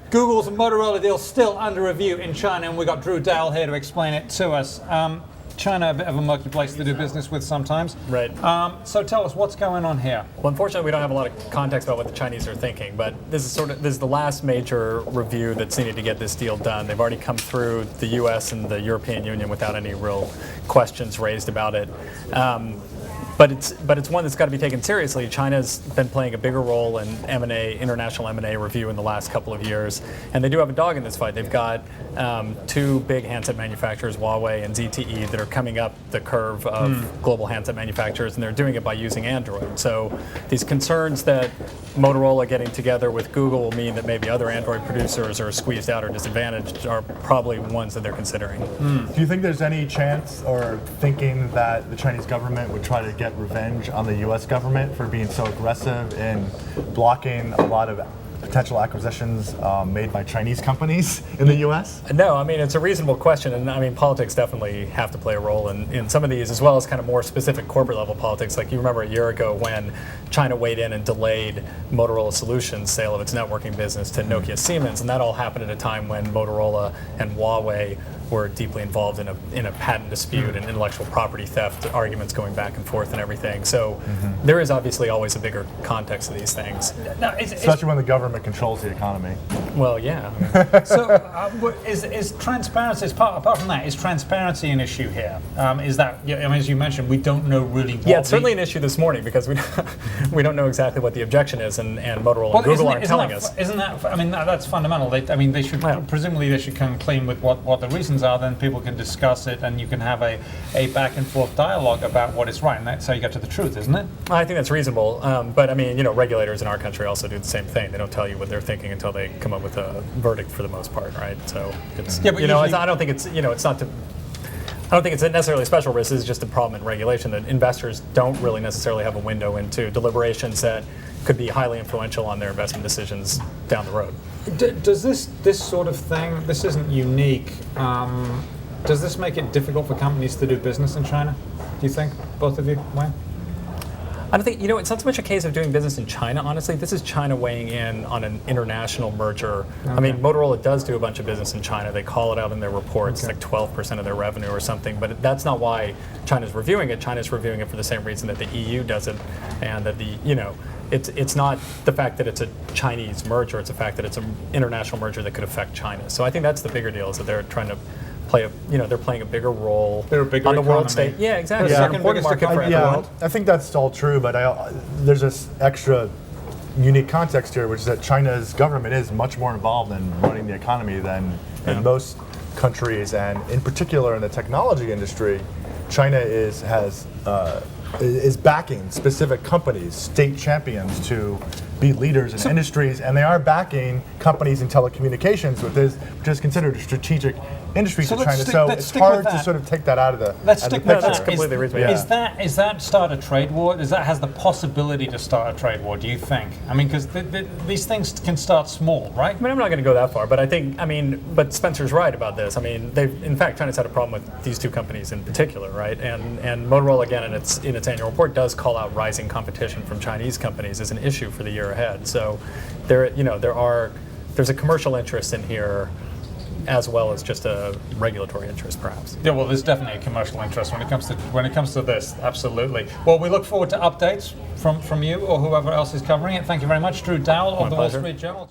Google's Motorola deal still under review in China, and we got Drew Dowell here to explain it to us. China, a bit of a murky place to do business with sometimes. Right. So tell us, what's going on here? Well, unfortunately, we don't have a lot of context about what the Chinese are thinking, but this is the last major review that's needed to get this deal done. They've already come through the U.S. and the European Union without any real questions raised about it. But it's one that's got to be taken seriously. China's been playing a bigger role in M&A, international M&A review in the last couple of years, and they do have a dog in this fight. They've got two big handset manufacturers, Huawei and ZTE, that are coming up the curve of global handset manufacturers, and they're doing it by using Android. So these concerns that Motorola getting together with Google will mean that maybe other Android producers are squeezed out or disadvantaged are probably ones that they're considering. Do you think there's any chance or thinking that the Chinese government would try to get revenge on the U.S. government for being so aggressive in blocking a lot of potential acquisitions made by Chinese companies in the U.S.? No, I mean, it's a reasonable question, and I mean, politics definitely have to play a role in some of these, as well as kind of more specific corporate level politics. Like you remember a year ago when China weighed in and delayed Motorola Solutions' sale of its networking business to Nokia Siemens, and that all happened at a time when Motorola and Huawei were deeply involved in a patent dispute and intellectual property theft arguments going back and forth and everything. So there is obviously always a bigger context to these things. Now, Especially when the government controls the economy. Well, yeah. So is transparency, apart from that, is transparency an issue here? Is that, I mean, as you mentioned, we don't know really what Yeah, it's certainly an issue this morning because we don't know exactly what the objection is, and Motorola and Google aren't telling us. Isn't that, I mean, that's fundamental. They should, presumably they should come clean with what the reasons are, then people can discuss it and you can have a back and forth dialogue about what is right, and that's how you get to the truth, isn't it? I think that's reasonable, but I mean, regulators in our country also do the same thing. They don't tell you what they're thinking until they come up with a verdict for the most part, right? So it's, but I don't think it's, it's not to, I don't think it's necessarily a special risk. This is just a problem in regulation that investors don't really necessarily have a window into deliberations that could be highly influential on their investment decisions down the road. Does this sort of thing, this isn't unique, does this make it difficult for companies to do business in China? Do you think, both of you, Wayne? I don't think, it's not so much a case of doing business in China, honestly. This is China weighing in on an international merger. Okay. I mean, Motorola does do a bunch of business in China. They call it out in their reports, like 12% of their revenue or something, but that's not why China's reviewing it. China's reviewing it for the same reason that the EU does it, and that it's not the fact that it's a Chinese merger, it's the fact that it's an international merger that could affect China. So I think that's the bigger deal, is that they're trying to play they're playing a bigger role on the world stage. Yeah, exactly. Yeah. Second biggest market for the world. I think that's all true, but there's this extra unique context here, which is that China's government is much more involved in running the economy than in most countries, and in particular in the technology industry, China is backing specific companies, state champions, to be leaders in industries, and they are backing companies in telecommunications, which is considered a strategic industry to China. So it's hard to sort of take that out of the Let's stick with that. That's completely reasonable. Is that start a trade war? Has the possibility to start a trade war, do you think? I mean, because these things can start small, right? I mean, I'm not going to go that far, but I think, but Spencer's right about this. I mean, in fact, China's had a problem with these two companies in particular, right? And Motorola, again, in its annual report, does call out rising competition from Chinese companies as an issue for the year ahead. So there's a commercial interest in here, as well as just a regulatory interest, perhaps. Yeah, well, there's definitely a commercial interest when it comes to this. Absolutely. Well, we look forward to updates from you or whoever else is covering it. Thank you very much, Drew Dowell of the Wall Street Journal.